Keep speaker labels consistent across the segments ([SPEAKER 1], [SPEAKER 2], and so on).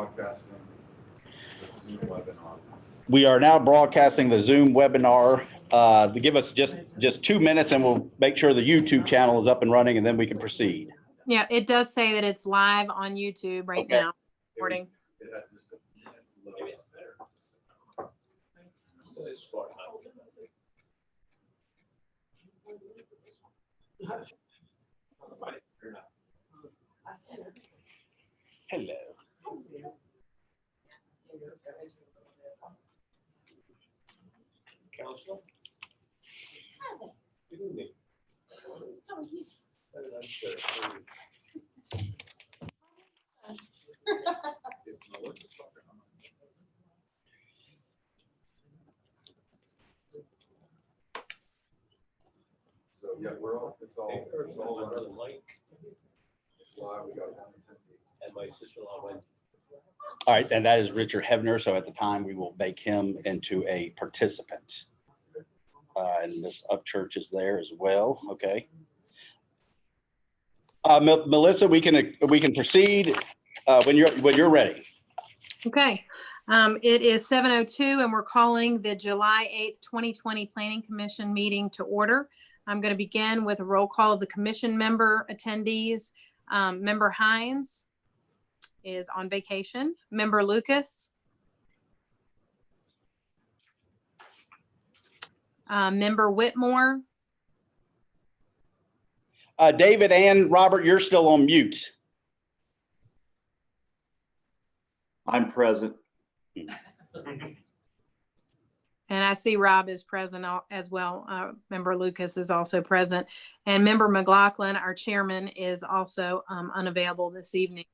[SPEAKER 1] broadcasting the Zoom webinar.
[SPEAKER 2] We are now broadcasting the Zoom webinar. To give us just 2 minutes and we'll make sure the YouTube channel is up and running and then we can proceed.
[SPEAKER 3] Yeah, it does say that it's live on YouTube right
[SPEAKER 2] Okay.
[SPEAKER 3] now. Recording.
[SPEAKER 2] Hello.
[SPEAKER 4] Counselor? Good evening.
[SPEAKER 1] So yeah, it's all
[SPEAKER 4] My brother Mike
[SPEAKER 1] it's live. We got 110 seats.
[SPEAKER 4] and my sister-in-law went.
[SPEAKER 2] All right, and that is Richard Hebner. So at the time, we will make him into a participant. And Miss Upchurch is there as well. Okay. Melissa, we can proceed when you're ready.
[SPEAKER 3] Okay. It is 7:02 and we're calling the July 8th, 2020 Planning Commission meeting to order. I'm going to begin with a roll call of the commission member attendees. Member Hines is on vacation. Member Lucas. Member Whitmore.
[SPEAKER 2] David and Robert, you're still on mute.
[SPEAKER 5] I'm present.
[SPEAKER 3] And I see Rob is present as well. Member Lucas is also present. And Member McLaughlin, our chairman, is also unavailable this evening.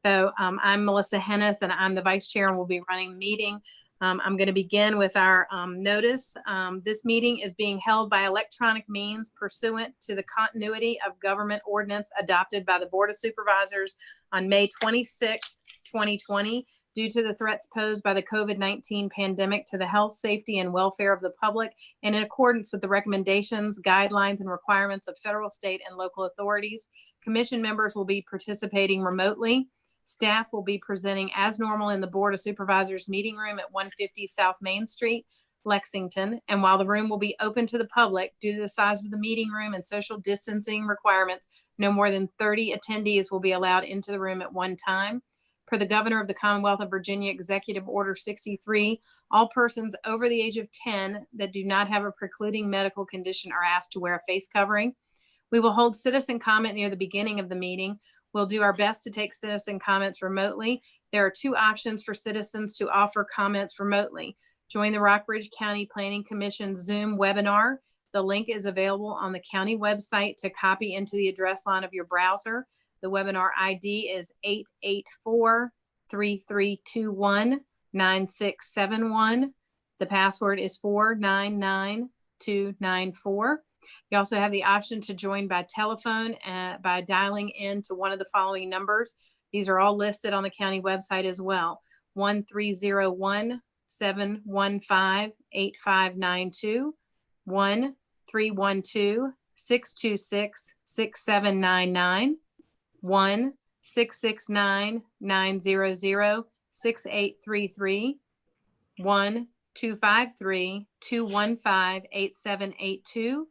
[SPEAKER 3] So I'm Melissa Hennis and I'm the vice chair and will be running the meeting. I'm going to begin with our notice. This meeting is being held by electronic means pursuant to the continuity of government ordinance adopted by the Board of Supervisors on May 26, 2020. Due to the threats posed by the COVID-19 pandemic to the health, safety, and welfare of the public, and in accordance with the recommendations, guidelines, and requirements of federal, state, and local authorities, commission members will be participating remotely. Staff will be presenting as normal in the Board of Supervisors meeting room at 150 South Main Street, Lexington. And while the room will be open to the public, due to the size of the meeting room and social distancing requirements, no more than 30 attendees will be allowed into the room at one time. Per the Governor of the Commonwealth of Virginia Executive Order 63, all persons over the age of 10 that do not have a precluding medical condition are asked to wear a face covering. We will hold citizen comment near the beginning of the meeting. We'll do our best to take citizen comments remotely. There are 2 options for citizens to offer comments remotely. Join the Rockbridge County Planning Commission Zoom webinar. The link is available on the county website to copy into the address line of your browser. The webinar ID is 884-3321-9671. The password is 499294. You also have the option to join by telephone by dialing in to one of the following numbers. These are all listed on the county website as well. 1301-715-8592, 1-312-626-6799, 1-669-900-6833, 1-253-215-8782,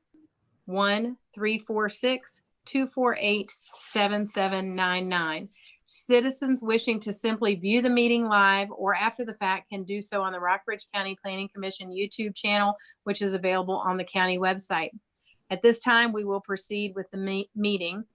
[SPEAKER 3] 1-346-248-7799. Citizens wishing to simply view the meeting live or after the fact can do so on the Rockbridge County Planning Commission YouTube channel, which is available on the county website. At this time, we will proceed with the meeting.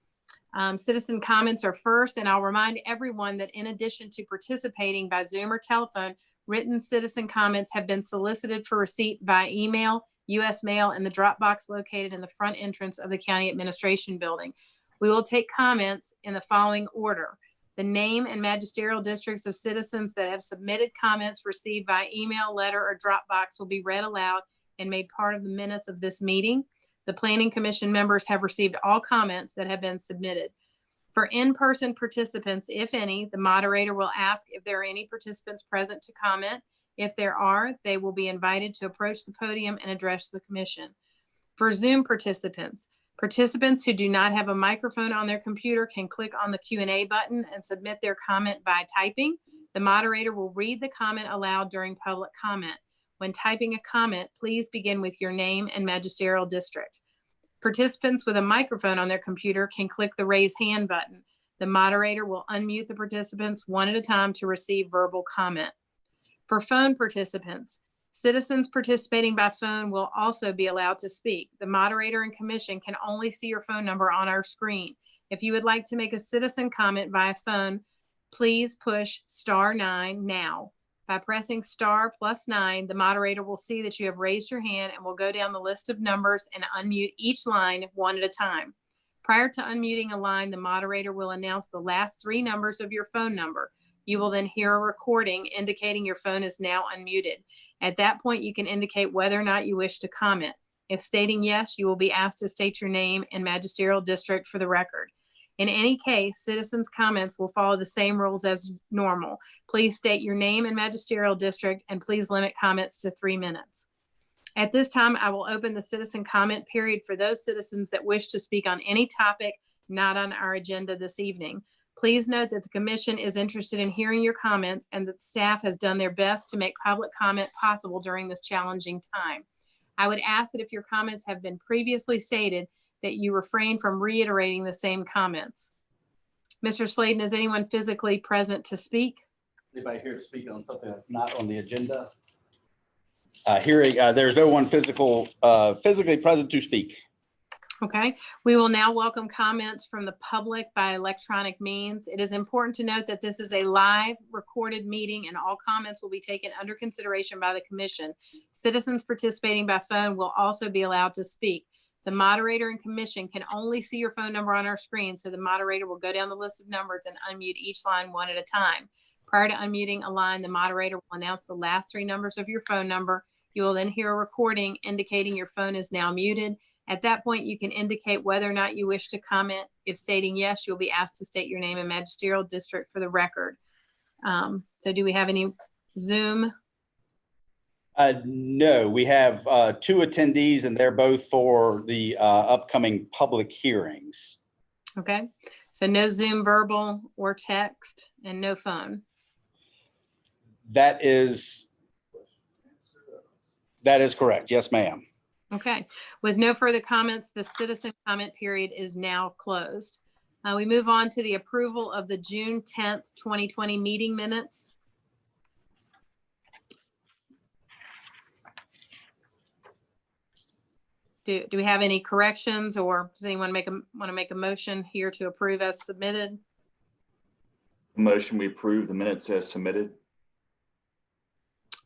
[SPEAKER 3] Citizen comments are first, and I'll remind everyone that in addition to participating by Zoom or telephone, written citizen comments have been solicited for receipt by email, U.S. mail, and the drop box located in the front entrance of the County Administration Building. We will take comments in the following order. The name and magisterial districts of citizens that have submitted comments received by email, letter, or drop box will be read aloud and made part of the minutes of this meeting. The Planning Commission members have received all comments that have been submitted. For in-person participants, if any, the moderator will ask if there are any participants present to comment. If there are, they will be invited to approach the podium and address the commission. For Zoom participants, participants who do not have a microphone on their computer can click on the Q&A button and submit their comment by typing. The moderator will read the comment aloud during public comment. When typing a comment, please begin with your name and magisterial district. Participants with a microphone on their computer can click the raise hand button. The moderator will unmute the participants one at a time to receive verbal comment. For phone participants, citizens participating by phone will also be allowed to speak. The moderator and commission can only see your phone number on our screen. If you would like to make a citizen comment via phone, please push *9 now. By pressing *+9, the moderator will see that you have raised your hand and will go down the list of numbers and unmute each line one at a time. Prior to unmuting a line, the moderator will announce the last 3 numbers of your phone number. You will then hear a recording indicating your phone is now unmuted. At that point, you can indicate whether or not you wish to comment. If stating yes, you will be asked to state your name and magisterial district for the record. In any case, citizens' comments will follow the same rules as normal. Please state your name and magisterial district, and please limit comments to 3 minutes. At this time, I will open the citizen comment period for those citizens that wish to speak on any topic not on our agenda this evening. Please note that the commission is interested in hearing your comments and that staff has done their best to make public comment possible during this challenging time. I would ask that if your comments have been previously stated, that you refrain from reiterating the same comments. Mr. Sladen, is anyone physically present to speak?
[SPEAKER 2] Anybody here to speak on something that's not on the agenda? There's no one physically present to speak.
[SPEAKER 3] Okay, we will now welcome comments from the public by electronic means. It is important to note that this is a live recorded meeting and all comments will be taken under consideration by the commission. Citizens participating by phone will also be allowed to speak. The moderator and commission can only see your phone number on our screen, so the moderator will go down the list of numbers and unmute each line one at a time. Prior to unmuting a line, the moderator will announce the last 3 numbers of your phone number. You will then hear a recording indicating your phone is now muted. At that point, you can indicate whether or not you wish to comment. If stating yes, you'll be asked to state your name and magisterial district for the record. So do we have any Zoom?
[SPEAKER 2] No, we have 2 attendees and they're both for the upcoming public hearings.
[SPEAKER 3] Okay, so no Zoom verbal or text and no phone.
[SPEAKER 2] That is correct. Yes, ma'am.
[SPEAKER 3] Okay, with no further comments, the citizen comment period is now closed. We move on to the approval of the June 10th, 2020 meeting minutes. Do we have any corrections, or does anyone want to make a motion here to approve as submitted?
[SPEAKER 5] Motion, we approve the minutes as submitted.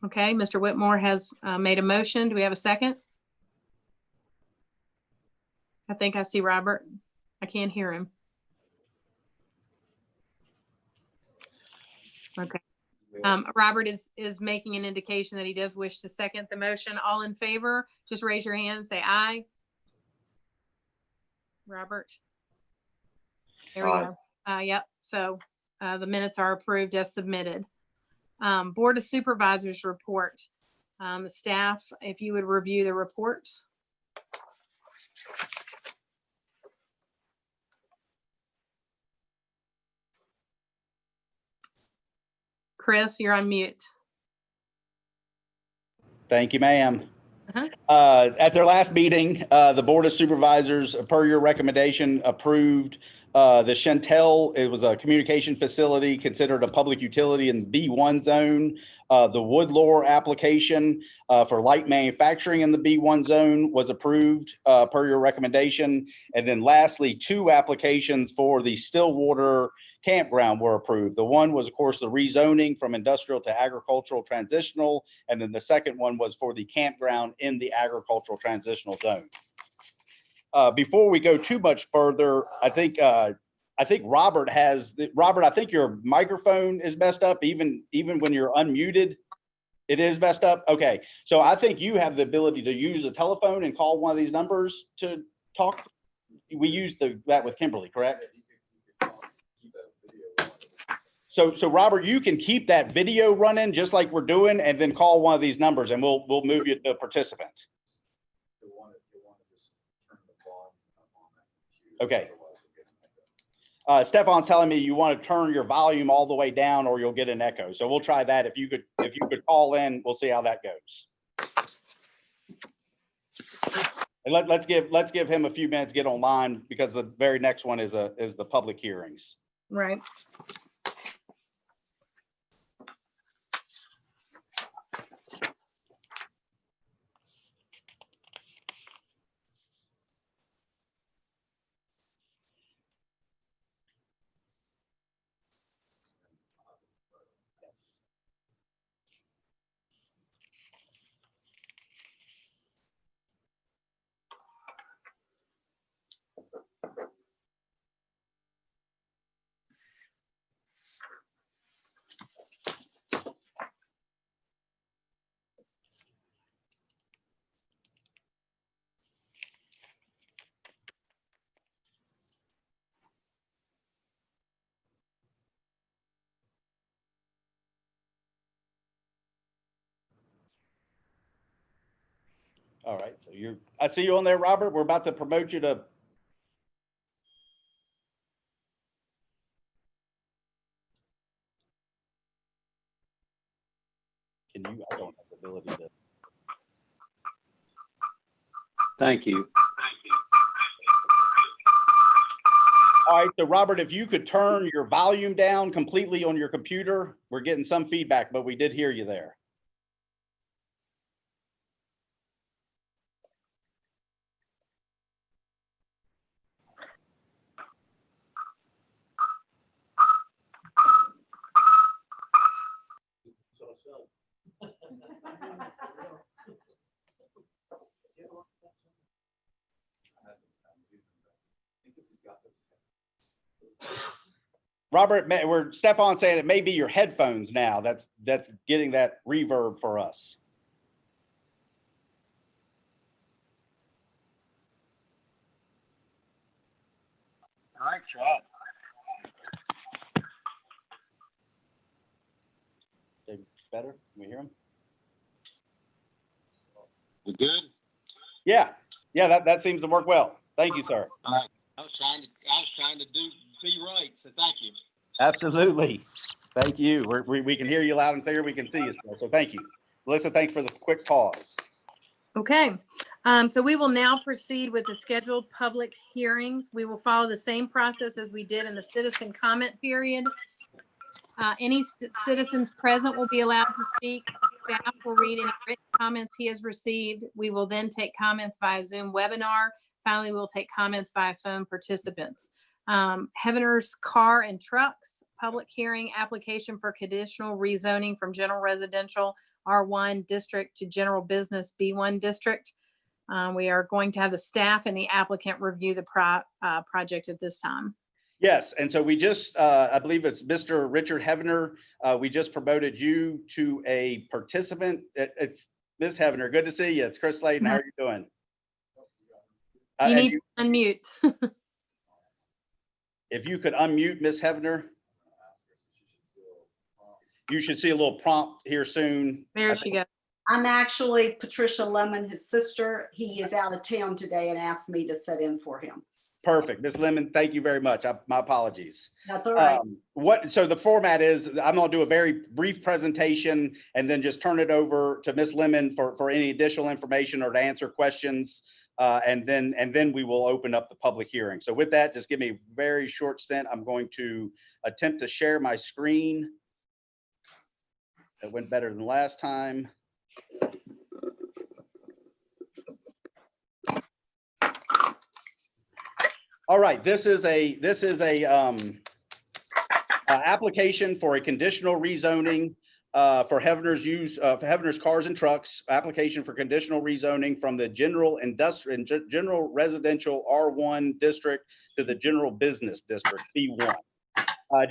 [SPEAKER 3] Okay, Mr. Whitmore has made a motion. Do we have a second? I think I see Robert. I can't hear him. Okay. Robert is making an indication that he does wish to second the motion. All in favor, just raise your hand and say aye. Robert. There we go. Yep. So the minutes are approved as submitted. Board of Supervisors report. Staff, if you would review the reports. Chris, you're on mute.
[SPEAKER 2] Thank you, ma'am. At their last meeting, the Board of Supervisors, per your recommendation, approved the Chantel. It was a communication facility considered a public utility in the B1 zone. The Woodlore application for light manufacturing in the B1 zone was approved per your recommendation. And then lastly, 2 applications for the Stillwater campground were approved. The one was, of course, the rezoning from industrial to agricultural transitional. And then the second one was for the campground in the agricultural transitional zone. Before we go too much further, I think Robert, I think your microphone is messed up, even when you're unmuted, it is messed up. Okay, so I think you have the ability to use a telephone and call one of these numbers to talk. We used that with Kimberly, correct? So Robert, you can keep that video running just like we're doing, and then call one of these numbers, and we'll move you to a participant. Okay. Stefan's telling me you want to turn your volume all the way down or you'll get an echo. So we'll try that. If you could call in, we'll see how that goes. And let's give him a few minutes to get online because the very next one is the public hearings.
[SPEAKER 3] Right.
[SPEAKER 2] All right, so I see you on there, Robert. We're about to promote you to. I don't have the ability to.
[SPEAKER 4] Thank you.
[SPEAKER 2] All right, so Robert, if you could turn your volume down completely on your computer, we're getting some feedback, but we did hear you there. Robert, we're Stefan saying it may be your headphones now. That's getting that reverb for us.
[SPEAKER 4] All right, try.
[SPEAKER 2] Better? Can we hear him?
[SPEAKER 4] We good?
[SPEAKER 2] Yeah, that seems to work well. Thank you, sir.
[SPEAKER 4] All right. I was trying to be right, so thank you.
[SPEAKER 2] Absolutely. Thank you. We can hear you loud and clear. We can see you still. So thank you. Melissa, thanks for the quick pause.
[SPEAKER 3] Okay. So we will now proceed with the scheduled public hearings. We will follow the same process as we did in the citizen comment period. Any citizens present will be allowed to speak. Staff will read any written comments he has received. We will then take comments via Zoom webinar. Finally, we'll take comments via phone participants. Heaveners Car and Trucks, public hearing application for conditional rezoning from general residential R1 district to general business B1 district. We are going to have the staff and the applicant review the project at this time.
[SPEAKER 2] Yes, and so we just, I believe it's Mr. Richard Heavener. We just promoted you to a participant. It's Ms. Heavener. Good to see you. It's Chris Slayton. How are you doing?
[SPEAKER 3] You need to unmute.
[SPEAKER 2] If you could unmute Ms. Heavener. You should see a little prompt here soon.
[SPEAKER 3] There she goes.
[SPEAKER 6] I'm actually Patricia Lemon, his sister. He is out of town today and asked me to sit in for him.
[SPEAKER 2] Perfect. Ms. Lemon, thank you very much. My apologies.
[SPEAKER 6] That's all right.
[SPEAKER 2] So the format is I'm going to do a very brief presentation and then just turn it over to Ms. Lemon for any additional information or to answer questions. And then we will open up the public hearing. So with that, just give me a very short stint. I'm going to attempt to share my screen. It went better than last time. All right, this is a application for a conditional rezoning for Heavener's Heavener's Cars and Trucks, application for conditional rezoning from the general residential R1 district to the general business district B1.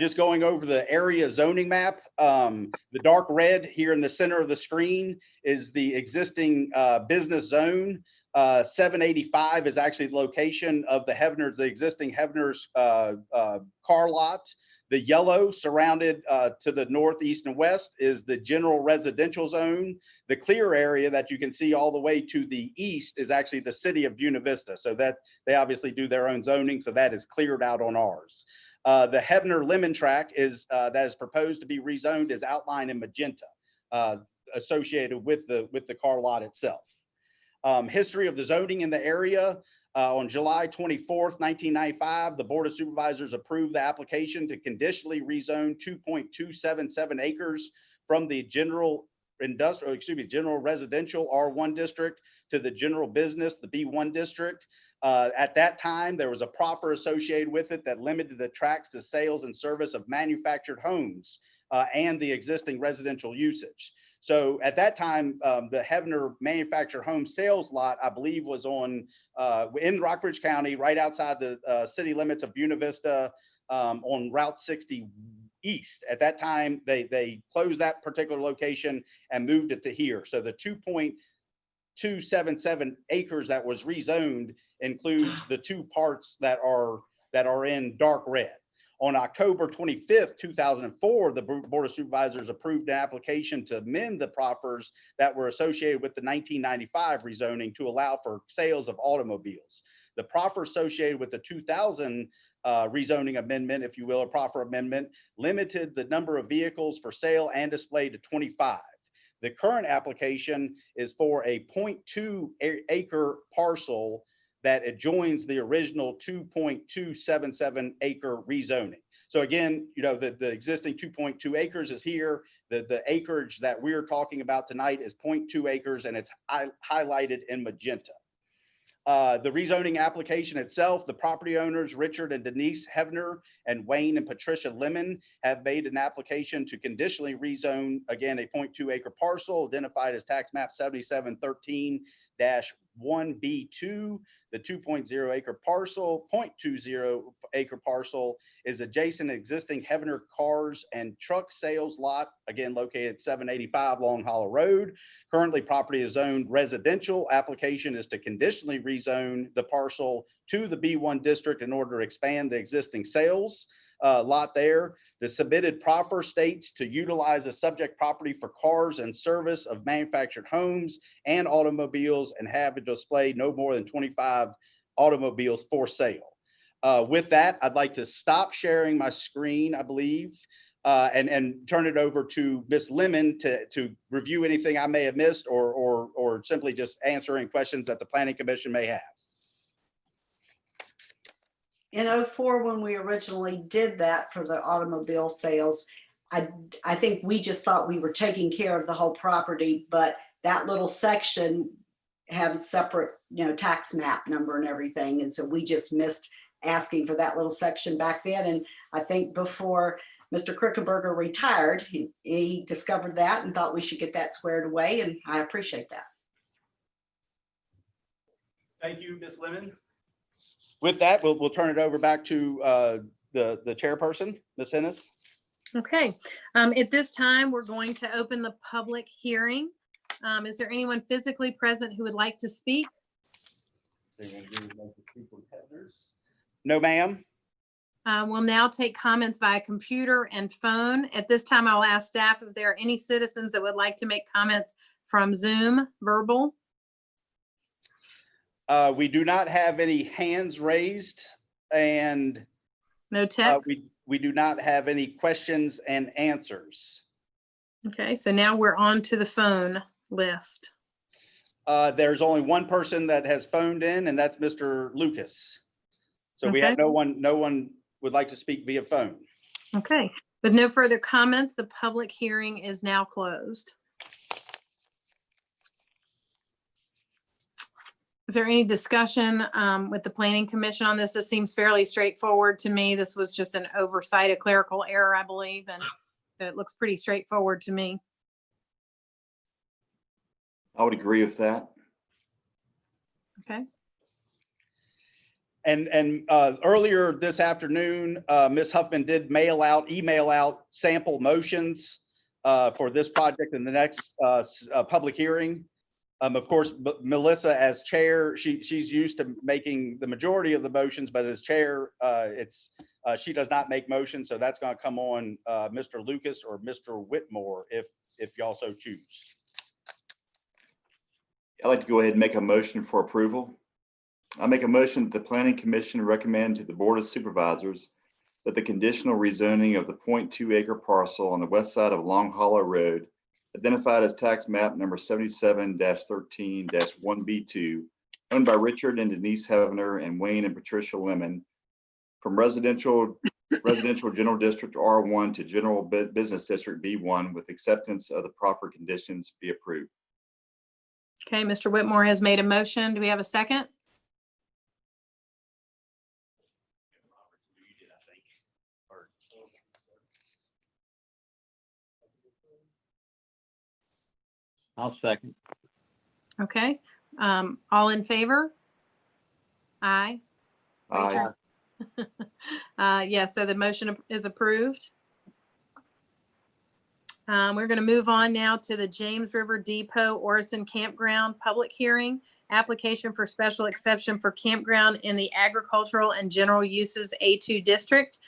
[SPEAKER 2] Just going over the area zoning map, the dark red here in the center of the screen is the existing business zone. 785 is actually the location of the existing Heavener's car lot. The yellow surrounded to the northeast and west is the general residential zone. The clear area that you can see all the way to the east is actually the city of Buena Vista. So that they obviously do their own zoning. So that is cleared out on ours. The Hebner Lemon Tract that is proposed to be rezoned is outlined in magenta, associated with the car lot itself. History of the zoning in the area. On July 24th, 1995, the Board of Supervisors approved the application to conditionally rezone 2.277 acres from the general residential R1 district to the general business, the B1 district. At that time, there was a proffer associated with it that limited the tracts to sales and service of manufactured homes and the existing residential usage. So at that time, the Hebner manufactured home sales lot, I believe, was in Rockbridge County, right outside the city limits of Buena Vista, on Route 60 East. At that time, they closed that particular location and moved it to here. So the 2.277 acres that was rezoned includes the two parts that are in dark red. On October 25th, 2004, the Board of Supervisors approved an application to amend the proffers that were associated with the 1995 rezoning to allow for sales of automobiles. The proffer associated with the 2000 rezoning amendment, if you will, a proffer amendment, limited the number of vehicles for sale and display to 25. The current application is for a 0.2 acre parcel that adjoins the original 2.277 acre rezoning. So again, the existing 2.2 acres is here. The acreage that we're talking about tonight is 0.2 acres, and it's highlighted in magenta. The rezoning application itself, the property owners, Richard and Denise Hebner and Wayne and Patricia Lemon, have made an application to conditionally rezone, again, a 0.2 acre parcel identified as tax map 7713-1B2. The 2.0 acre parcel, 0.20 acre parcel, is adjacent to existing Hebner cars and truck sales lot, again located at 785 Long Hollow Road. Currently, property is zoned residential. Application is to conditionally rezone the parcel to the B1 district in order to expand the existing sales lot there. The submitted proffer states to utilize the subject property for cars and service of manufactured homes and automobiles and have a display no more than 25 automobiles for sale. With that, I'd like to stop sharing my screen, I believe, and turn it over to Ms. Lemon to review anything I may have missed or simply just answer any questions that the Planning Commission may have.
[SPEAKER 6] In '04, when we originally did that for the automobile sales, I think we just thought we were taking care of the whole property, but that little section had a separate, tax map number and everything. And so we just missed asking for that little section back then. And I think before Mr. Krickenberger retired, he discovered that and thought we should get that squared away. And I appreciate that.
[SPEAKER 2] Thank you, Ms. Lemon. With that, we'll turn it over back to the chairperson, Ms. Hennis.
[SPEAKER 3] Okay. At this time, we're going to open the public hearing. Is there anyone physically present who would like to speak?
[SPEAKER 2] No, ma'am.
[SPEAKER 3] We'll now take comments via computer and phone. At this time, I'll ask staff if there are any citizens that would like to make comments from Zoom, verbal.
[SPEAKER 2] We do not have any hands raised, and
[SPEAKER 3] no text.
[SPEAKER 2] We do not have any questions and answers.
[SPEAKER 3] Okay, so now we're on to the phone list.
[SPEAKER 2] There's only one person that has phoned in, and that's Mr. Lucas. So we have no one would like to speak via phone.
[SPEAKER 3] Okay, with no further comments, the public hearing is now closed. Is there any discussion with the Planning Commission on this? This seems fairly straightforward to me. This was just an oversight, a clerical error, I believe, and it looks pretty straightforward to me.
[SPEAKER 5] I would agree with that.
[SPEAKER 3] Okay.
[SPEAKER 2] And earlier this afternoon, Ms. Huffman did email out sample motions for this project in the next public hearing. Of course, Melissa as chair, she's used to making the majority of the motions, but as chair, she does not make motions. So that's going to come on Mr. Lucas or Mr. Whitmore if y'all so choose.
[SPEAKER 5] I'd like to go ahead and make a motion for approval. I make a motion that the Planning Commission recommend to the Board of Supervisors that the conditional rezoning of the 0.2 acre parcel on the west side of Long Hollow Road, identified as tax map number 77-13-1B2, owned by Richard and Denise Heavener and Wayne and Patricia Lemon, from residential general district R1 to general business district B1, with acceptance of the proffered conditions, be approved.
[SPEAKER 3] Okay, Mr. Whitmore has made a motion. Do we have a second?
[SPEAKER 4] I'll second.
[SPEAKER 3] Okay, all in favor? Aye.
[SPEAKER 5] Aye.
[SPEAKER 3] Yes, so the motion is approved. We're going to move on now to the James River Depot Orison Campground public hearing. Application for special exception for campground in the agricultural and general uses A2 district.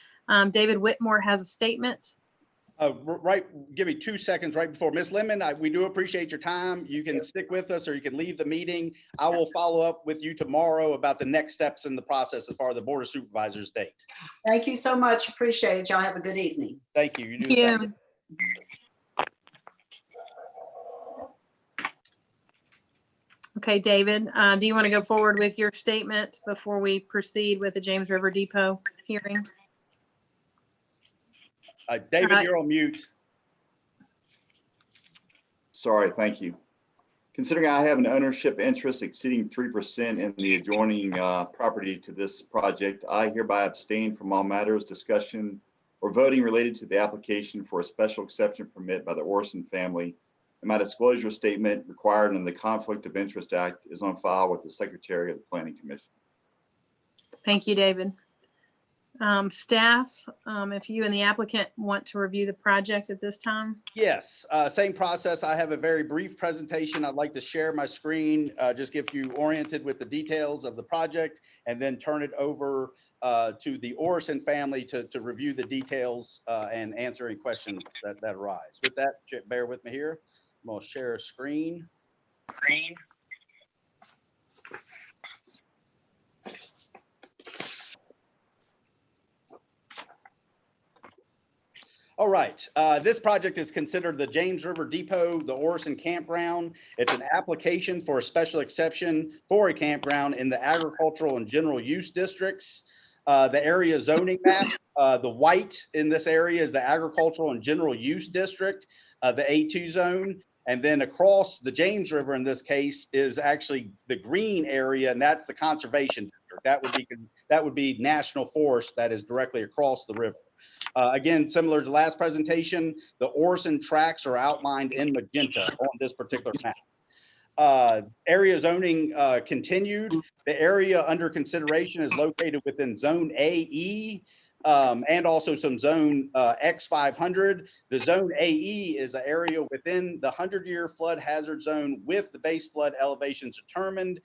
[SPEAKER 3] David Whitmore has a statement.
[SPEAKER 2] Right, give me 2 seconds right before. Ms. Lemon, we do appreciate your time. You can stick with us or you can leave the meeting. I will follow up with you tomorrow about the next steps in the process as far as the Board of Supervisors date.
[SPEAKER 6] Thank you so much. Appreciate it. Y'all have a good evening.
[SPEAKER 2] Thank you. You do
[SPEAKER 3] Thank
[SPEAKER 2] the
[SPEAKER 3] you.
[SPEAKER 2] same.
[SPEAKER 3] Okay, David, do you want to go forward with your statement before we proceed with the James River Depot hearing?
[SPEAKER 2] David, you're on mute.
[SPEAKER 5] Sorry, thank you. Considering I have an ownership interest exceeding 3% in the adjoining property to this project, I hereby abstain from all matters, discussion, or voting related to the application for a special exception permit by the Orison family. And my disclosure statement required in the Conflict of Interest Act is on file with the Secretary of the Planning Commission.
[SPEAKER 3] Thank you, David. Staff, if you and the applicant want to review the project at this time.
[SPEAKER 2] Yes, same process. I have a very brief presentation. I'd like to share my screen, just get you oriented with the details of the project, and then turn it over to the Orison family to review the details and answer any questions that arise. With that, bear with me here. I'm going to share a screen. All right, this project is considered the James River Depot, the Orison Campground. It's an application for a special exception for a campground in the agricultural and general use districts. The area zoning map, the white in this area is the agricultural and general use district, the A2 zone. And then across the James River in this case is actually the green area, and that's the conservation district. That would be national forest that is directly across the river. Again, similar to the last presentation, the Orison tracts are outlined in magenta on this particular map. Area zoning continued. The area under consideration is located within Zone AE and also some Zone X500. The Zone AE is the area within the 100-year flood hazard zone with the base flood elevations determined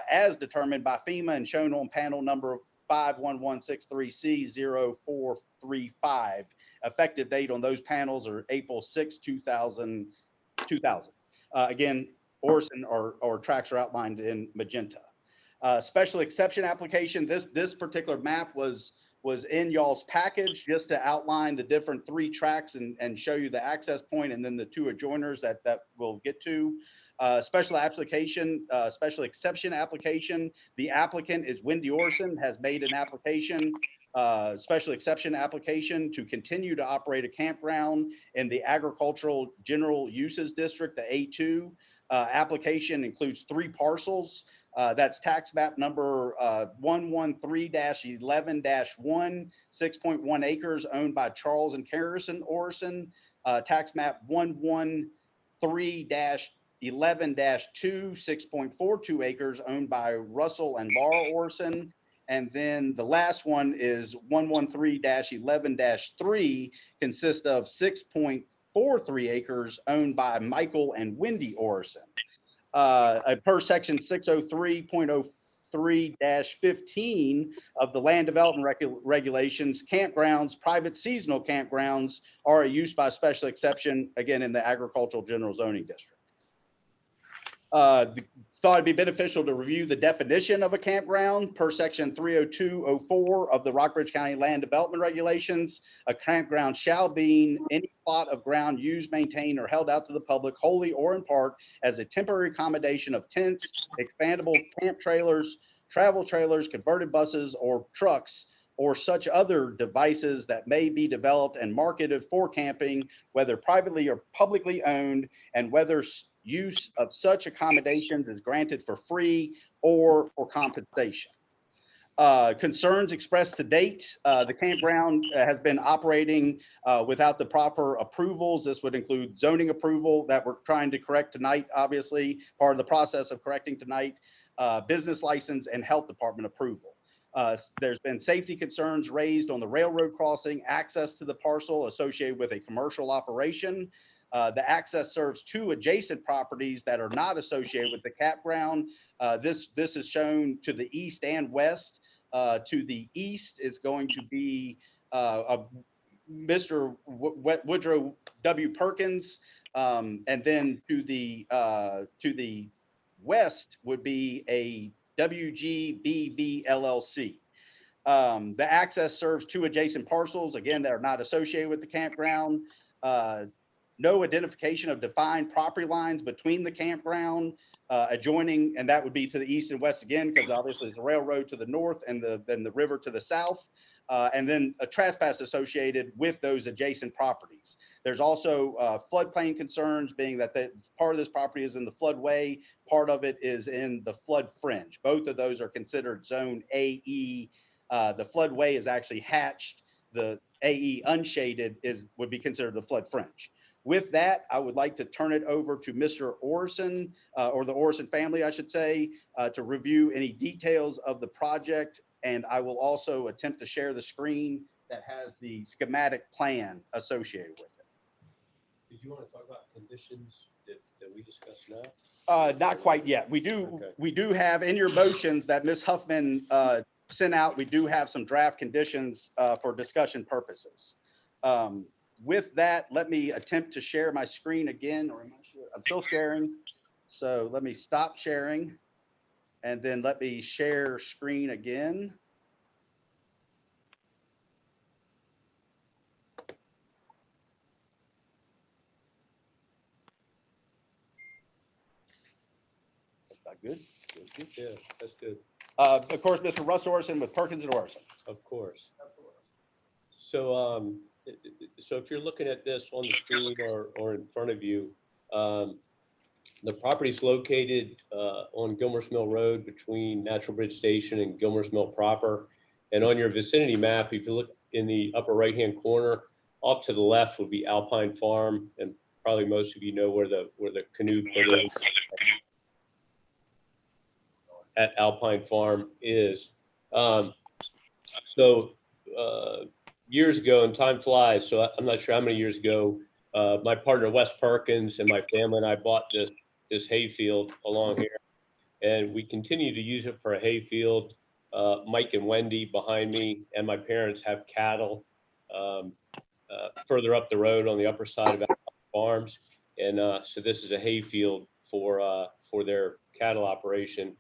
[SPEAKER 2] as determined by FEMA and shown on panel number 51163C0435. Effective date on those panels are April 6, 2000. Again, Orison or tracts are outlined in magenta. Special exception application. This particular map was in y'all's package just to outline the different 3 tracts and show you the access point and then the 2 adjoiners that we'll get to. Special exception application. The applicant is Wendy Orison, has made an application, special exception application to continue to operate a campground in the agricultural general uses district, the A2. Application includes 3 parcels. That's tax map number 113-11-1, 6.1 acres owned by Charles and Harrison Orison. Tax map 113-11-2, 6.42 acres owned by Russell and Laura Orison. And then the last one is 113-11-3, consists of 6.43 acres owned by Michael and Wendy Orison. Per section 603.03-15 of the land development regulations, campgrounds, private seasonal campgrounds are a use by special exception, again, in the agricultural general zoning district. thought it'd be beneficial to review the definition of a campground per section 30204 of the Rockbridge County Land Development Regulations. A campground shall be any plot of ground used, maintained, or held out to the public wholly or in part as a temporary accommodation of tents, expandable camp trailers, travel trailers, converted buses or trucks, or such other devices that may be developed and marketed for camping, whether privately or publicly owned, and whether use of such accommodations is granted for free or for compensation. Concerns expressed to date, the campground has been operating without the proper approvals. This would include zoning approval that we're trying to correct tonight, obviously, part of the process of correcting tonight, business license and health department approval. There's been safety concerns raised on the railroad crossing, access to the parcel associated with a commercial operation. The access serves 2 adjacent properties that are not associated with the campground. This is shown to the east and west. To the east is going to be Mr. Woodrow W. Perkins, and then to the west would be a WGBB LLC. The access serves 2 adjacent parcels, again, that are not associated with the campground. No identification of defined property lines between the campground adjoining, and that would be to the east and west again, because obviously there's a railroad to the north and then the river to the south, and then a trespass associated with those adjacent properties. There's also floodplain concerns, being that part of this property is in the floodway, part of it is in the flood fringe. Both of those are considered zone AE. The floodway is actually hatched. The AE unshaded would be considered the flood fringe. With that, I would like to turn it over to Mr. Orson, or the Orson family, I should say, to review any details of the project. And I will also attempt to share the screen that has the schematic plan associated with it.
[SPEAKER 7] Did you want to talk about conditions that we discussed now?
[SPEAKER 2] Not quite yet. We do have in your motions that Ms. Huffman sent out, we do have some draft conditions for discussion purposes. With that, let me attempt to share my screen again, or am I sure? I'm still sharing. So let me stop sharing and then let me share screen again. That's good. Good.
[SPEAKER 7] Yeah, that's good.
[SPEAKER 2] Of course, Mr. Russ Orson with Perkins and Orson.
[SPEAKER 7] Of course. So, so if you're looking at this on the screen or in front of you, the property is located on Gilmer's Mill Road between Natural Bridge Station and Gilmer's Mill proper. And on your vicinity map, if you look in the upper right-hand corner, off to the left would be Alpine Farm, and probably most of you know where the canoe at Alpine Farm is. Years ago, and time flies, so I'm not sure how many years ago, my partner Wes Perkins and my family and I bought this hayfield along here, and we continue to use it for a hayfield. Mike and Wendy behind me and my parents have cattle further up the road on the upper side of Alpine Farms, and so this is a hayfield for their cattle operation.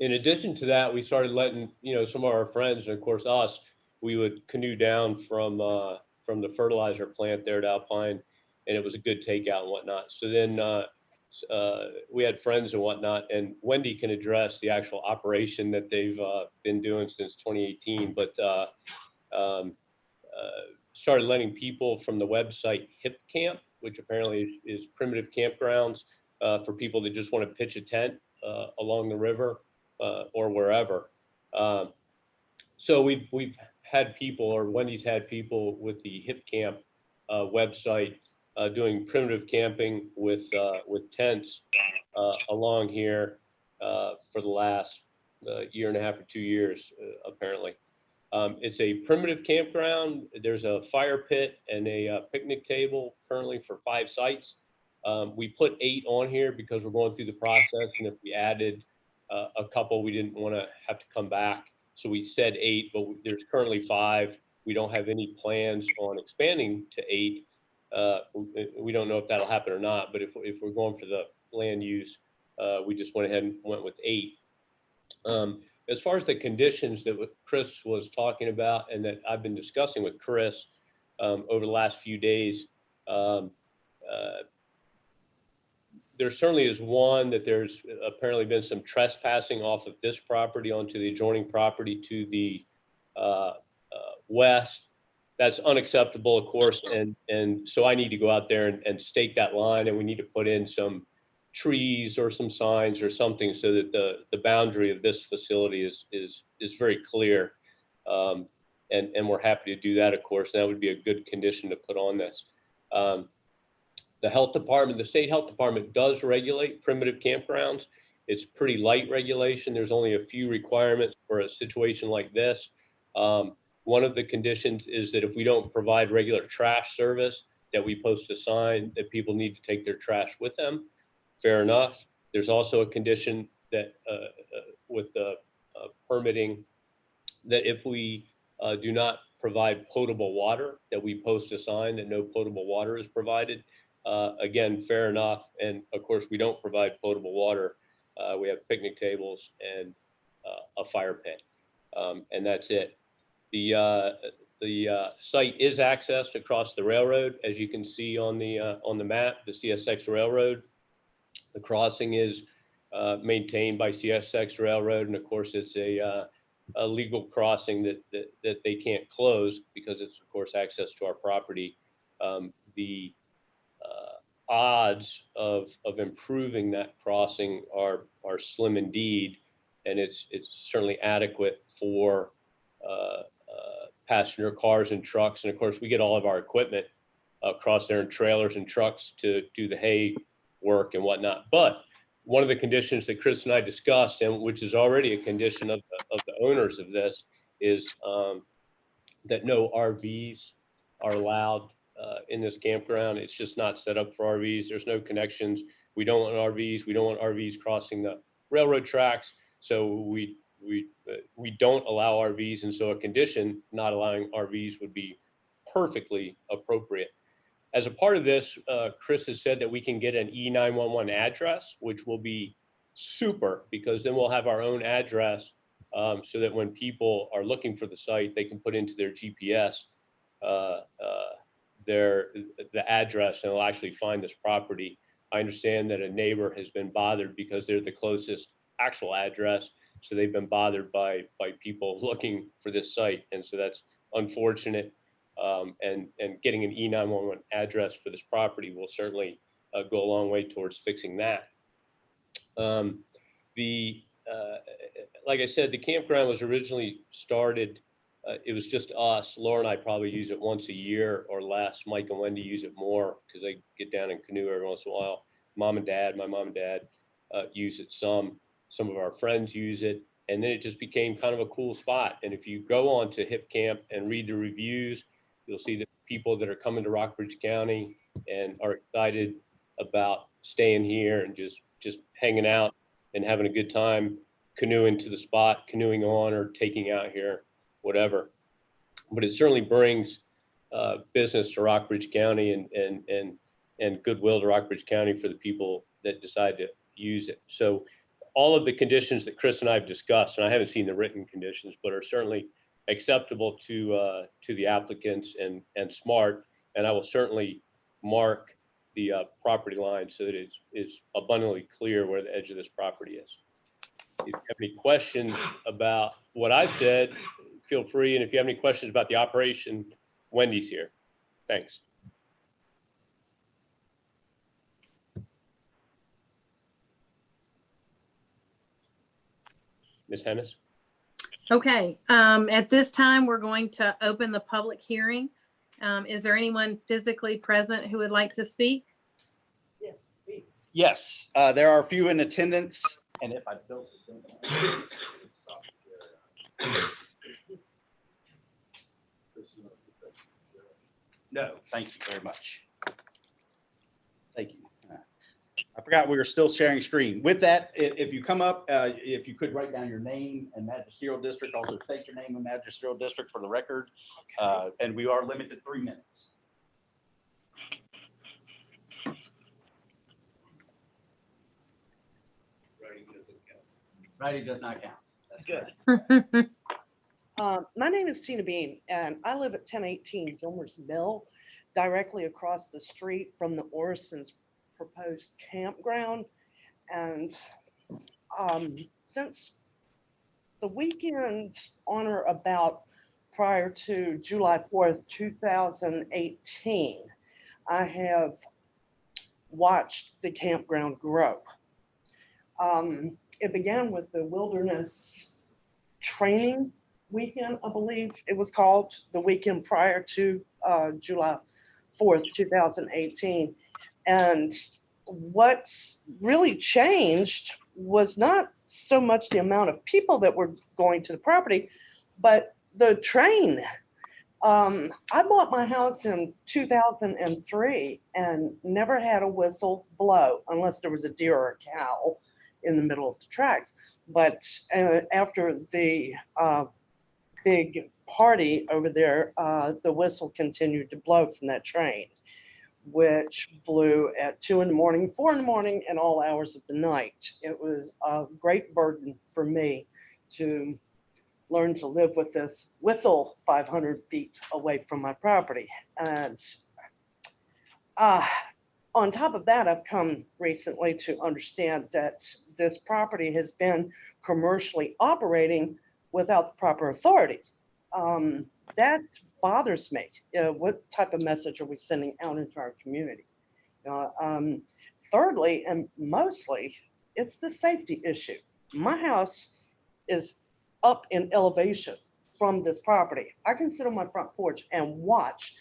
[SPEAKER 7] In addition to that, we started letting some of our friends, and of course us, we would canoe down from the fertilizer plant there at Alpine, and it was a good takeout and whatnot. So then we had friends and whatnot, and Wendy can address the actual operation that they've been doing since 2018, but started letting people from the website Hip Camp, which apparently is primitive campgrounds for people that just want to pitch a tent along the river or wherever. So we've had people, or Wendy's had people with the Hip Camp website doing primitive camping with tents along here for the last year and a half or 2 years, apparently. It's a primitive campground. There's a fire pit and a picnic table currently for 5 sites. We put 8 on here because we're going through the process, and if we added a couple, we didn't want to have to come back. So we said 8, but there's currently 5. We don't have any plans on expanding to 8. We don't know if that'll happen or not, but if we're going for the land use, we just went ahead and went with 8. As far as the conditions that Chris was talking about and that I've been discussing with Chris over the last few days, there certainly is one that there's apparently been some trespassing off of this property onto the adjoining property to the west. That's unacceptable, of course, and so I need to go out there and stake that line, and we need to put in some trees or some signs or something so that the boundary of this facility is very clear. And we're happy to do that, of course. That would be a good condition to put on this. The health department, the state health department does regulate primitive campgrounds. It's pretty light regulation. There's only a few requirements for a situation like this. One of the conditions is that if we don't provide regular trash service, that we post a sign that people need to take their trash with them. Fair enough. There's also a condition that with the permitting, that if we do not provide potable water, that we post a sign that no potable water is provided. Again, fair enough. And of course, we don't provide potable water. We have picnic tables and a fire pit, and that's it. The site is accessed across the railroad, as you can see on the map, the CSX Railroad. The crossing is maintained by CSX Railroad, and of course, it's a legal crossing that they can't close because it's, of course, access to our property. The odds of improving that crossing are slim indeed, and it's certainly adequate for passenger cars and trucks. And of course, we get all of our equipment across there in trailers and trucks to do the hay work and whatnot. But one of the conditions that Chris and I discussed, and which is already a condition of the owners of this, is that no RVs are allowed in this campground. It's just not set up for RVs. There's no connections. We don't want RVs. We don't want RVs crossing the railroad tracks. So we don't allow RVs. And so a condition not allowing RVs would be perfectly appropriate. As a part of this, Chris has said that we can get an E911 address, which will be super, because then we'll have our own address so that when people are looking for the site, they can put into their GPS the address, and it'll actually find this property. I understand that a neighbor has been bothered because they're the closest actual address, so they've been bothered by people looking for this site, and so that's unfortunate. And getting an E911 address for this property will certainly go a long way towards fixing that. Like I said, the campground was originally started. It was just us. Laura and I probably use it once a year or less. Mike and Wendy use it more because they get down and canoe every once in a while. My mom and dad use it some. Some of our friends use it. And then it just became kind of a cool spot. And if you go on to Hip Camp and read the reviews, you'll see that people that are coming to Rockbridge County and are excited about staying here and just hanging out and having a good time, canoeing to the spot, canoeing on or taking out here, whatever. But it certainly brings business to Rockbridge County and goodwill to Rockbridge County for the people that decide to use it. So all of the conditions that Chris and I have discussed, and I haven't seen the written conditions, but are certainly acceptable to the applicants and smart. And I will certainly mark the property line so that it's abundantly clear where the edge of this property is. If you have any questions about what I've said, feel free. And if you have any questions about the operation, Wendy's here. Thanks. Ms. Hennis?
[SPEAKER 3] Okay, at this time, we're going to open the public hearing. Is there anyone physically present who would like to speak?
[SPEAKER 2] Yes, there are a few in attendance, and if I don't. No, thank you very much. Thank you. I forgot we were still sharing screen. With that, if you come up, if you could write down your name and magisterial district, also state your name and magisterial district for the record. And we are limited to 3 minutes.
[SPEAKER 8] Friday does not count. That's
[SPEAKER 9] Good.
[SPEAKER 8] correct.
[SPEAKER 9] My name is Tina Bean, and I live at 1018 Gilmer's Mill, directly across the street from the Orison's proposed campground. And since the weekend on or about prior to July 4th, 2018, I have watched the campground grow. It began with the wilderness training weekend, I believe it was called, the weekend prior to July 4th, 2018. And what really changed was not so much the amount of people that were going to the property, but the train. I bought my house in 2003 and never had a whistle blow unless there was a deer or a cow in the middle of the tracks. But after the big party over there, the whistle continued to blow from that train, which blew at 2 in the morning, 4 in the morning, and all hours of the night. It was a great burden for me to learn to live with this whistle 500 feet away from my property. And on top of that, I've come recently to understand that this property has been commercially operating without the proper authority. That bothers me. What type of message are we sending out into our community? Thirdly, and mostly, it's the safety issue. My house is up in elevation from this property. I can sit on my front porch and watch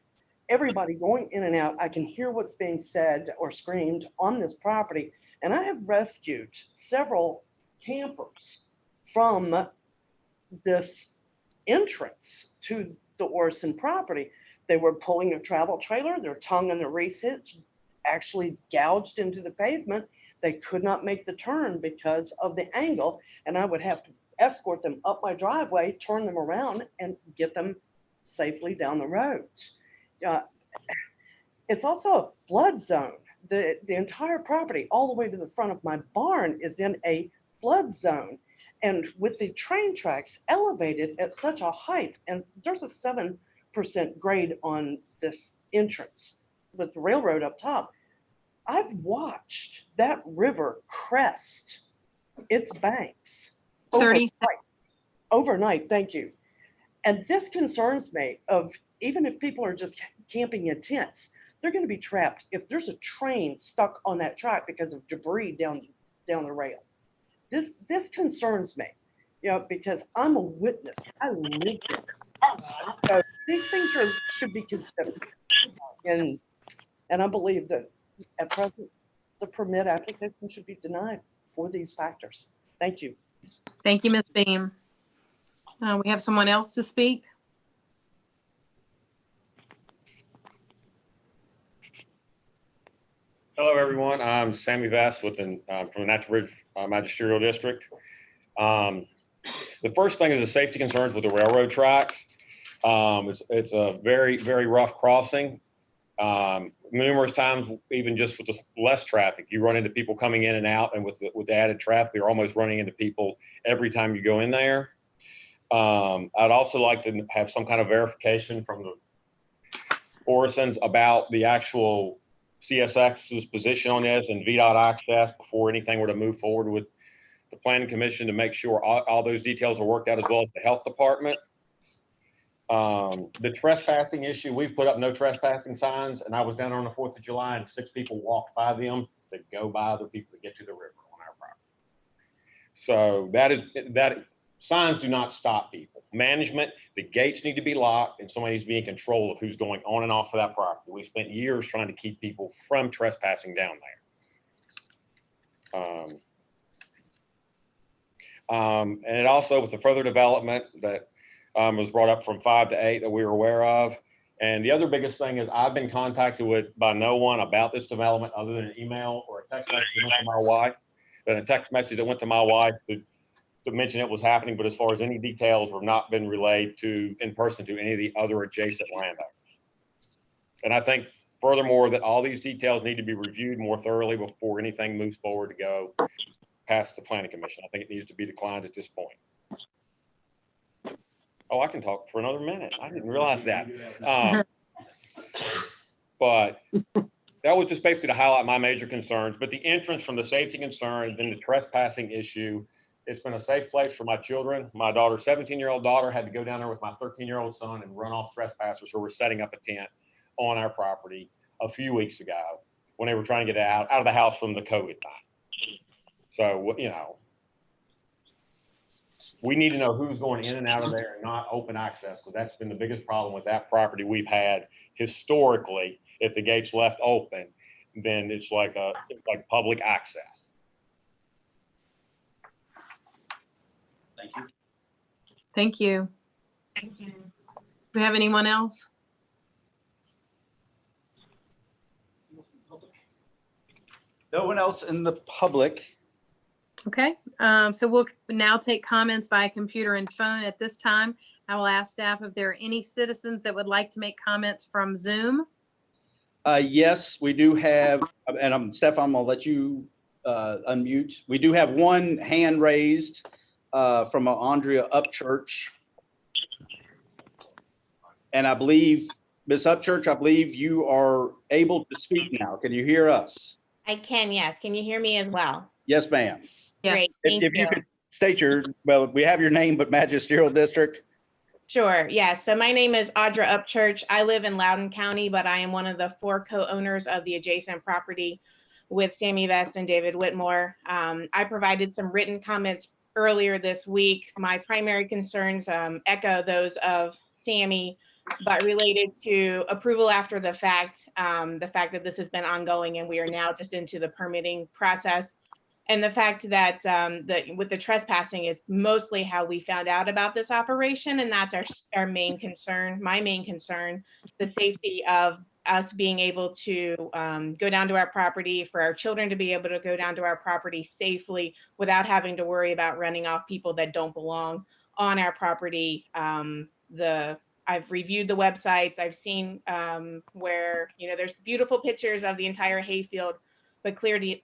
[SPEAKER 9] everybody going in and out. I can hear what's being said or screamed on this property. And I have rescued several campers from this entrance to the Orison property. They were pulling a travel trailer, their tongue and their recess actually gouged into the pavement. They could not make the turn because of the angle, and I would have to escort them up my driveway, turn them around, and get them safely down the road. It's also a flood zone. The entire property, all the way to the front of my barn, is in a flood zone. And with the train tracks elevated at such a height, and there's a 7% grade on this entrance with the railroad up top, I've watched that river crest its banks
[SPEAKER 3] 30
[SPEAKER 9] overnight. Thank you. And this concerns me of, even if people are just camping in tents, they're going to be trapped if there's a train stuck on that track because of debris down the rail. This concerns me, because I'm a witness. I live there. So these things should be considered. And I believe that at present, the permit application should be denied for these factors. Thank you.
[SPEAKER 3] Thank you, Ms. Beam. We have someone else to speak.
[SPEAKER 10] Hello, everyone. I'm Sammy Vest from the Rockbridge Magisterial District. The first thing is the safety concerns with the railroad tracks. It's a very, very rough crossing. Numerous times, even just with the less traffic, you run into people coming in and out, and with the added traffic, you're almost running into people every time you go in there. I'd also like to have some kind of verification from the Orisons about the actual CSX's position on this and VDOT access before anything were to move forward with the Planning Commission, to make sure all those details are worked out, as well as the Health Department. The trespassing issue, we've put up no trespassing signs, and I was down on the 4th of July and 6 people walked by them to go by other people to get to the river on our property. So that signs do not stop people. Management, the gates need to be locked, and somebody needs to be in control of who's going on and off of that property. We spent years trying to keep people from trespassing down there. And it also, with the further development that was brought up from 5 to 8 that we were aware of. And the other biggest thing is I've been contacted by no one about this development other than an email or a text message that went to my wife. Then a text message that went to my wife to mention it was happening, but as far as any details were not been relayed in person to any of the other adjacent landowners. And I think furthermore that all these details need to be reviewed more thoroughly before anything moves forward to go past the planning commission. I think it needs to be declined at this point. Oh, I can talk for another minute. I didn't realize that. But that was just basically to highlight my major concerns, but the entrance from the safety concerns and the trespassing issue, it's been a safe place for my children. My daughter's 17-year-old daughter had to go down there with my 13-year-old son and run off trespassers who were setting up a tent on our property a few weeks ago when they were trying to get out of the house from the COVID time. So, you know, we need to know who's going in and out of there and not open access, because that's been the biggest problem with that property we've had historically. If the gate's left open, then it's like public access.
[SPEAKER 5] Thank you.
[SPEAKER 3] Thank you. Do we have anyone else?
[SPEAKER 2] No one else in the public.
[SPEAKER 3] Okay, so we'll now take comments by computer and phone. At this time, I will ask staff if there are any citizens that would like to make comments from Zoom.
[SPEAKER 2] Yes, we do have, and Stefan, I'm gonna let you unmute. We do have one hand raised from Andrea Upchurch. And I believe, Ms. Upchurch, I believe you are able to speak now. Can you hear us?
[SPEAKER 8] I can, yes. Can you hear me as well?
[SPEAKER 2] Yes, ma'am.
[SPEAKER 3] Yes.
[SPEAKER 8] Great, thank
[SPEAKER 2] If you
[SPEAKER 8] you.
[SPEAKER 2] could state well, we have your name, but magisterial district.
[SPEAKER 8] Sure, yeah. So my name is Audra Upchurch. I live in Loudoun County, but I am one of the 4 co-owners of the adjacent property with Sammy Vest and David Whitmore. I provided some written comments earlier this week. My primary concerns echo those of Sammy, but related to approval after the fact that this has been ongoing and we are now just into the permitting process. And the fact that with the trespassing is mostly how we found out about this operation. And that's our main concern, my main concern, the safety of us being able to go down to our property, for our children to be able to go down to our property safely without having to worry about running off people that don't belong on our property. I've reviewed the websites. I've seen where, there's beautiful pictures of the entire hayfield, but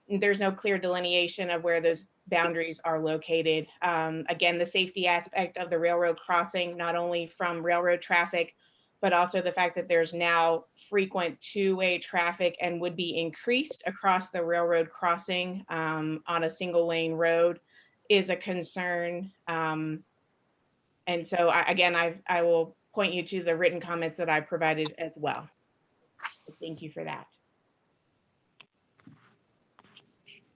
[SPEAKER 8] there's no clear delineation of where those boundaries are located. Again, the safety aspect of the railroad crossing, not only from railroad traffic, but also the fact that there's now frequent 2-way traffic and would be increased across the railroad crossing on a single lane road is a concern. And so I will point you to the written comments that I provided as well. So thank you for that.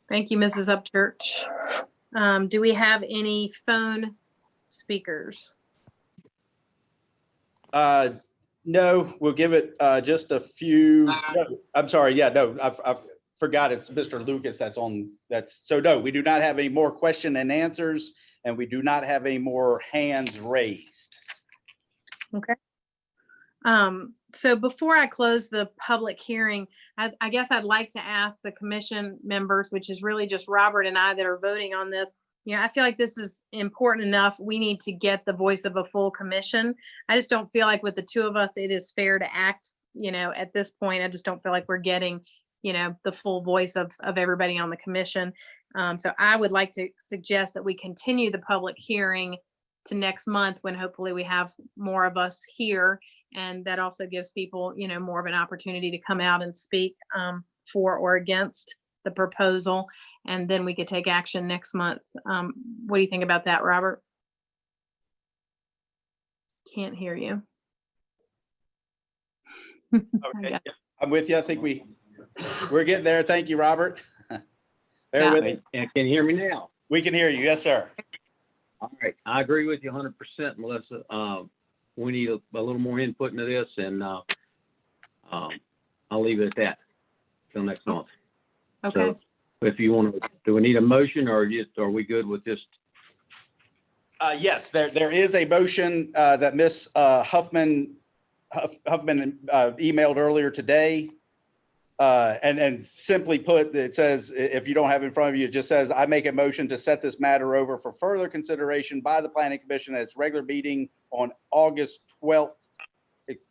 [SPEAKER 3] Thank you, Mrs. Upchurch. Do we have any phone speakers?
[SPEAKER 2] No, we'll give it just a few. No, I'm sorry. Yeah, no, I forgot it's Mr. Lucas so no, we do not have any more question and answers, and we do not have any more hands raised.
[SPEAKER 3] Okay. So before I close the public hearing, I guess I'd like to ask the commission members, which is really just Robert and I that are voting on this. I feel like this is important enough. We need to get the voice of a full commission. I just don't feel like with the 2 of us, it is fair to act, at this point. I just don't feel like we're getting, the full voice of everybody on the commission. So I would like to suggest that we continue the public hearing to next month, when hopefully we have more of us here. And that also gives people, more of an opportunity to come out and speak for or against the proposal. And then we could take action next month. What do you think about that, Robert? Can't hear you.
[SPEAKER 2] Okay, I'm with you. I think we're getting there. Thank you, Robert. Bear with me.
[SPEAKER 11] Can you hear me now?
[SPEAKER 2] We can hear you. Yes, sir.
[SPEAKER 11] All right. I agree with you 100%, Melissa. We need a little more input into this, and I'll leave it at that till next month.
[SPEAKER 3] Okay.
[SPEAKER 11] So if you want to, do we need a motion, or are we good with just?
[SPEAKER 2] Yes, there is a motion that Ms. Huffman emailed earlier today. And simply put, it says, if you don't have it in front of you, it just says, I make a motion to set this matter over for further consideration by the Planning Commission at its regular meeting on August 12th.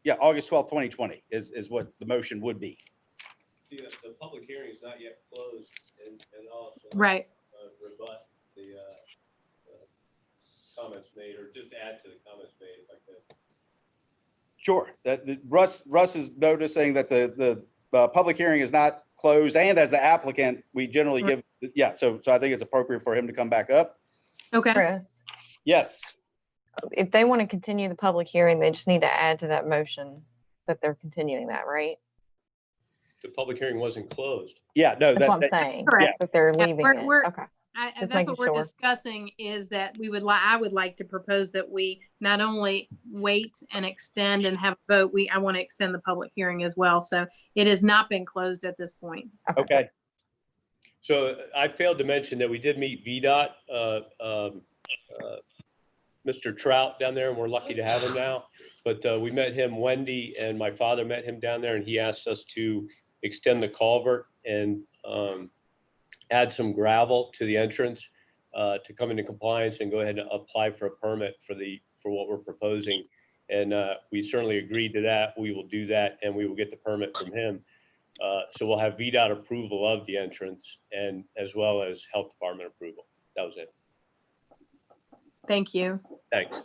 [SPEAKER 2] Yeah, August 12th, 2020 is what the motion would be.
[SPEAKER 7] The public hearing is not yet closed, and also
[SPEAKER 3] Right.
[SPEAKER 7] Rebut made, or just add to the comments made if I could.
[SPEAKER 2] Sure. Russ is noticing that the public hearing is not closed, and as the applicant, we generally give, yeah, so I think it's appropriate for him to come back up.
[SPEAKER 3] Okay.
[SPEAKER 12] Chris,
[SPEAKER 2] Yes.
[SPEAKER 12] if they want to continue the public hearing, they just need to add to that motion that they're continuing that, right?
[SPEAKER 7] The public hearing wasn't closed.
[SPEAKER 2] Yeah, no,
[SPEAKER 12] That's what I'm saying.
[SPEAKER 3] Correct.
[SPEAKER 12] That they're
[SPEAKER 3] Yeah,
[SPEAKER 12] leaving
[SPEAKER 3] we're-
[SPEAKER 12] it. Okay.
[SPEAKER 3] And
[SPEAKER 12] Just
[SPEAKER 3] that's
[SPEAKER 12] making
[SPEAKER 3] what we're
[SPEAKER 12] sure.
[SPEAKER 3] discussing is that I would like to propose that we not only wait and extend and have a vote, I want to extend the public hearing as well. So it has not been closed at this point.
[SPEAKER 2] Okay.
[SPEAKER 7] So I failed to mention that we did meet VDOT, Mr. Trout down there, and we're lucky to have him now. But we met him, Wendy and my father met him down there, and he asked us to extend the culvert and add some gravel to the entrance to come into compliance and go ahead and apply for a permit for what we're proposing. And we certainly agreed to that. We will do that, and we will get the permit from him. So we'll have VDOT approval of the entrance and as well as health department approval. That was it.
[SPEAKER 3] Thank you.
[SPEAKER 7] Thanks.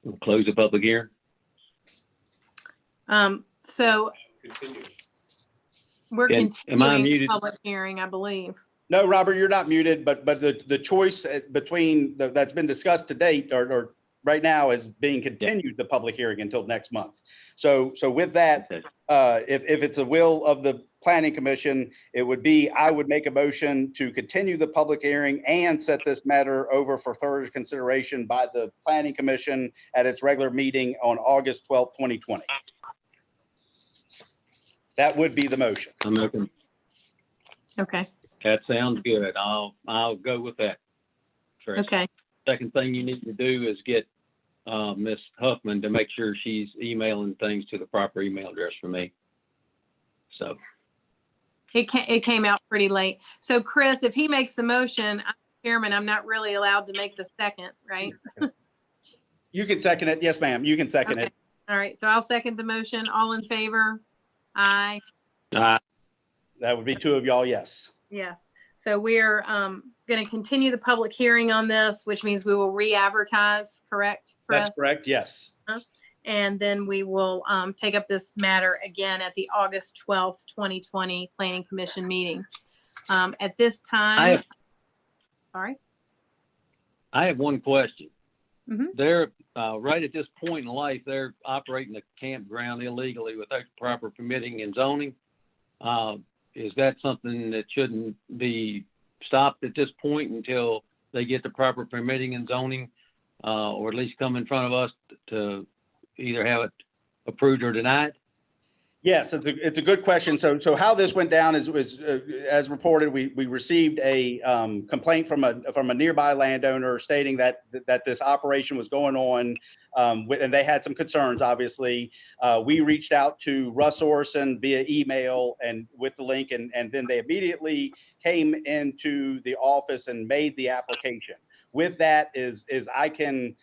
[SPEAKER 11] We'll close the public hearing.
[SPEAKER 3] So
[SPEAKER 7] Continue.
[SPEAKER 3] we're
[SPEAKER 11] Am I
[SPEAKER 3] continuing the
[SPEAKER 11] muted?
[SPEAKER 3] public hearing, I believe.
[SPEAKER 2] No, Robert, you're not muted, but the choice between that's been discussed to date or right now is being continued the public hearing until next month. So with that,
[SPEAKER 11] Okay.
[SPEAKER 2] if it's a will of the planning commission, it would be, I would make a motion to continue the public hearing and set this matter over for further consideration by the planning commission at its regular meeting on August 12th, 2020. That would be the motion.
[SPEAKER 11] I'm open.
[SPEAKER 3] Okay.
[SPEAKER 11] That sounds good. I'll go with that. Chris.
[SPEAKER 3] Okay.
[SPEAKER 11] Second thing you need to do is get Ms. Huffman to make sure she's emailing things to the proper email address for me. So,
[SPEAKER 3] It came out pretty late. So Chris, if he makes the motion, I'm chairman, I'm not really allowed to make the second, right?
[SPEAKER 2] You can second it. Yes, ma'am. You can second
[SPEAKER 3] Okay.
[SPEAKER 2] it.
[SPEAKER 3] All right. So I'll second the motion. All in favor? Aye.
[SPEAKER 2] That would be two of y'all. Yes.
[SPEAKER 3] Yes. So we're going to continue the public hearing on this, which means we will re-advertise, correct? Chris?
[SPEAKER 2] That's correct. Yes.
[SPEAKER 3] And then we will take up this matter again at the August 12th, 2020 Planning Commission meeting. At this time, sorry.
[SPEAKER 11] I have one question.
[SPEAKER 3] Mhm.
[SPEAKER 11] They're right at this point in life, they're operating a campground illegally without proper permitting and zoning. Is that something that shouldn't be stopped at this point until they get the proper permitting and zoning, or at least come in front of us to either have it approved or denied?
[SPEAKER 2] Yes, it's a good question. So how this went down is as reported, we received a complaint from a nearby landowner stating that this operation was going on, and they had some concerns. Obviously, we reached out to Russ Orson via email and with the link, and then they immediately came into the office and made the application. With that is I can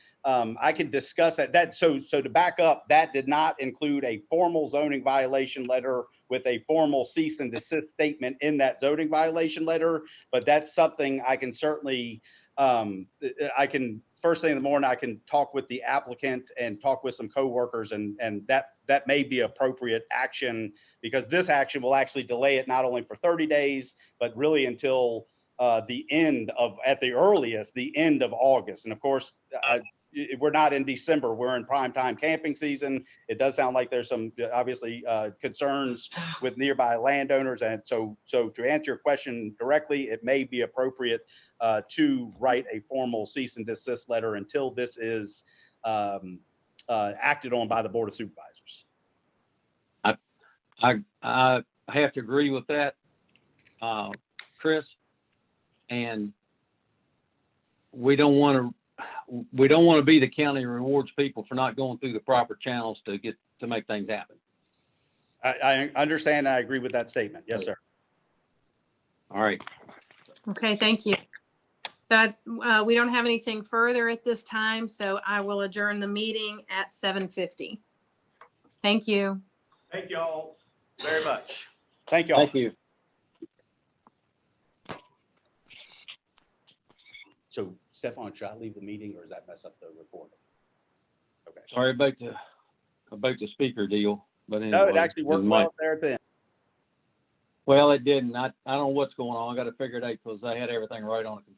[SPEAKER 2] discuss that. So to back up, that did not include a formal zoning violation letter with a formal cease and desist statement in that zoning violation letter. But that's something I can certainly, first thing in the morning, I can talk with the applicant and talk with some coworkers, and that may be appropriate action, because this action will actually delay it not only for 30 days, but really until the end of, at the earliest, the end of August. And of course, we're not in December, we're in prime time camping season. It does sound like there's some obviously concerns with nearby landowners. And so to answer your question directly, it may be appropriate to write a formal cease and desist letter until this is acted on by the Board of Supervisors.
[SPEAKER 11] I have to agree with that, Chris. And we don't want to be the county that rewards people for not going through the proper channels to make things happen.
[SPEAKER 2] I understand. I agree with that statement. Yes, sir.
[SPEAKER 11] All right.
[SPEAKER 3] Okay, thank you. So we don't have anything further at this time, so I will adjourn the meeting at 7:50. Thank you.
[SPEAKER 2] Thank you all very much. Thank you all.
[SPEAKER 11] Thank you.
[SPEAKER 2] So Stefan, should I leave the meeting or does that mess up the recording? Okay.
[SPEAKER 11] Sorry about the speaker deal, but anyway.
[SPEAKER 2] No, it actually worked
[SPEAKER 11] might-
[SPEAKER 2] well there at the end.
[SPEAKER 11] Well, it didn't. I don't know what's going on. I got to figure it out because I had everything right on the computer.